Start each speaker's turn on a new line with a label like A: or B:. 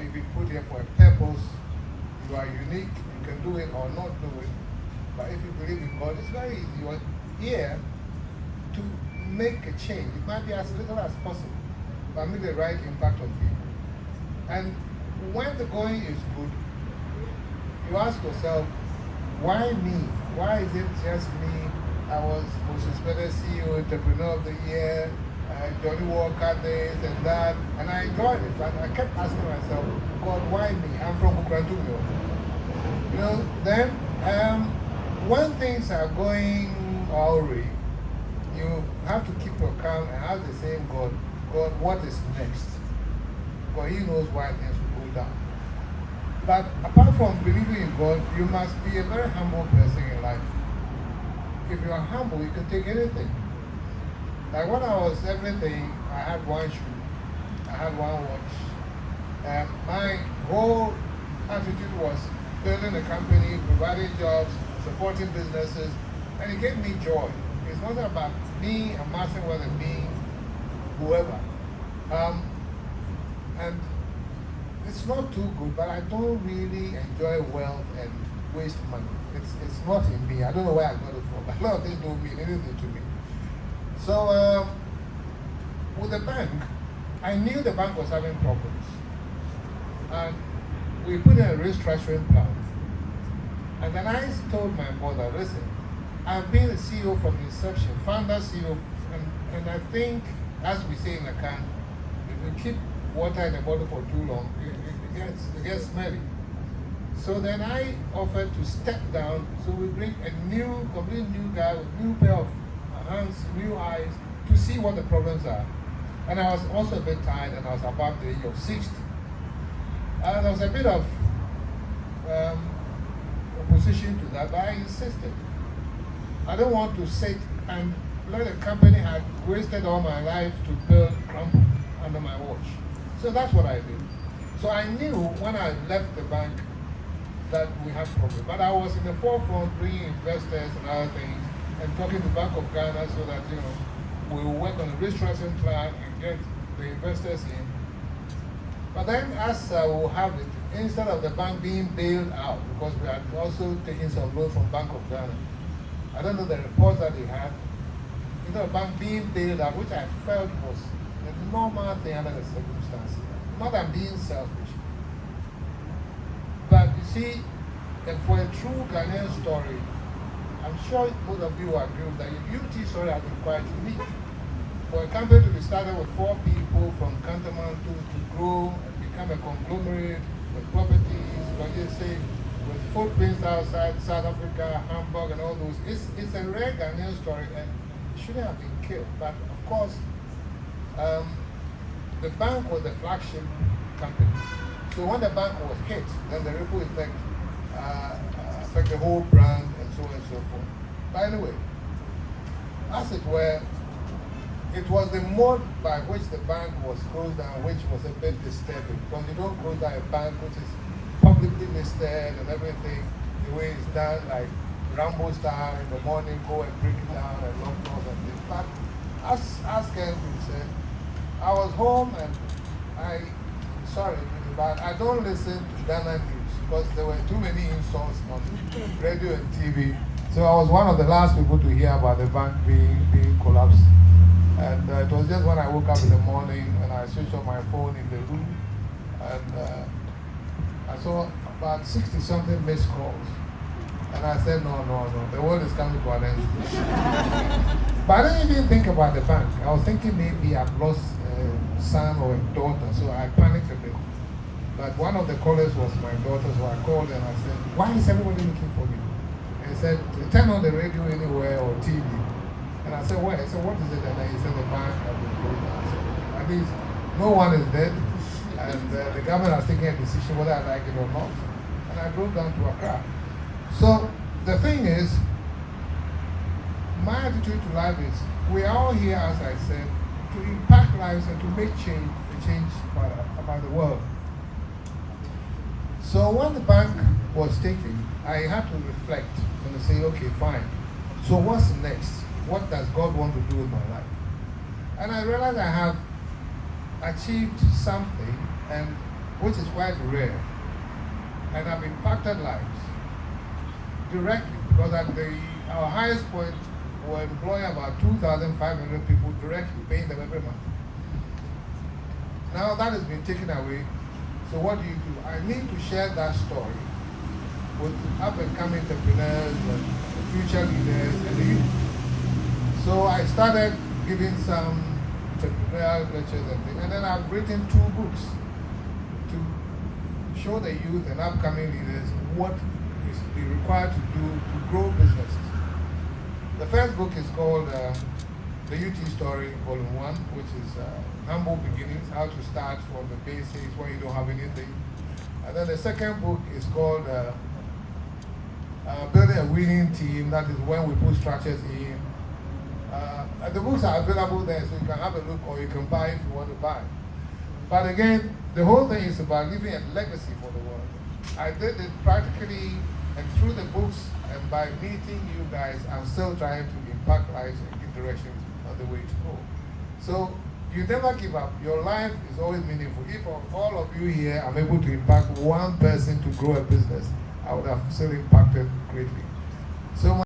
A: you've been put here for a purpose. You are unique. You can do it or not do it. But if you believe in God, it's very easy. You are here to make a change. It might be as little as possible, but make the right impact on people. And when the going is good, you ask yourself, why me? Why is it just me? I was Moses Better CEO, Entrepreneur of the Year, Johnny Walker this and that, and I enjoyed it. But I kept asking myself, God, why me? I'm from Ukrantumio. You know, then when things are going awry, you have to keep your calm and ask the same God, God, what is next? Because He knows why things will go down. But apart from believing in God, you must be a very humble person in life. If you are humble, you can take anything. Like when I was everything, I had one shoe, I had one watch. And my whole attitude was building a company, providing jobs, supporting businesses, and it gave me joy. It's not about me amassing whether me, whoever. And it's not too good, but I don't really enjoy wealth and waste money. It's not in me. I don't know where I got it from, but a lot of things don't mean anything to me. So, with the bank, I knew the bank was having problems. And we put in a restructuring plan. And then I told my mother, listen, I've been a CEO from inception, founder CEO, and I think, as we say in the can, if we keep water in the bottle for too long, it gets smelly. So then I offered to step down, so we bring a new, completely new guy with new pair of hands, new eyes, to see what the problems are. And I was also a bit tired, and I was above the age of 60. And there was a bit of opposition to that, but I insisted. I don't want to sit and let a company had wasted all my life to build crumble under my watch. So that's what I did. So I knew when I left the bank that we had problems. But I was in the forefront bringing investors and other things and talking to Bank of Ghana so that, you know, we will work on a restructuring plan and get the investors in. But then as I will have it, instead of the bank being bailed out, because we had also taken some loans from Bank of Ghana, I don't know the reports that they had, instead of the bank being bailed out, which I felt was the normal thing under the circumstances. Not that I'm being selfish. But you see, for a true Ghanaian story, I'm sure most of you will agree that your UT story has been quite unique. For a company to be started with 4 people from Kantamantu to grow and become a conglomerate with properties, logistics, with footprints outside South Africa, Hamburg, and all those, it's a rare Ghanaian story and it shouldn't have been killed. But of course, the bank was the flagship company. So when the bank was hit, then the ripple effect affect the whole brand and so on and so forth. But anyway, as it were, it was the mode by which the bank was closed down, which was a bit disturbing. Because you don't close down a bank which is publicly listed and everything, the way it's done, like Rambo style in the morning, go and break it down and lock doors and things. But as Ken said, I was home and but I don't listen to Ghana news because there were too many insults on radio and TV. So I was one of the last people to hear about the bank being collapsed. And it was just when I woke up in the morning and I switched on my phone in the room and I saw about 60-something missed calls. And I said, no, the world is coming to an end. But I didn't even think about the bank. I was thinking maybe I've lost a son or a daughter, so I panicked a bit. But one of the callers was my daughter, so I called and I said, why is everybody looking for me? And he said, turn on the radio anywhere or TV. And I said, where? I said, what is it? And he said, the bank has been closed down. I said, at least no one is dead. And the government has taken a decision whether I like it or not. And I drove down to Accra. So the thing is, my attitude to life is, we are all here, as I said, to impact lives and to make change about the world. So when the bank was taken, I had to reflect and say, okay, fine. So what's next? What does God want to do with my life? And I realized I have achieved something, and which is quite rare. And I've impacted lives directly, because at our highest point, we're employing about 2,500 people directly, paying them every month. Now that has been taken away. So what do? I need to share that story with up-and-coming entrepreneurs and future leaders and the youth. So I started giving some entrepreneurial lectures and then I've written 2 books to show the youth and upcoming leaders what is required to do to grow businesses. The first book is called The UT Story, Volume 1, which is Humble Beginnings, how to start from the basics when you don't have anything. And then the second book is called Building a Winning Team, that is when we put structures in. The books are available there, so you can have a look or you can buy if you want to buy. But again, the whole thing is about leaving a legacy for the world. I did it practically and through the books, and by meeting you guys, I'm still trying to impact lives and give directions on the way to go. So you never give up. Your life is always meaningful. If all of you here, I'm able to impact one person to grow a business, I would have still impacted greatly. So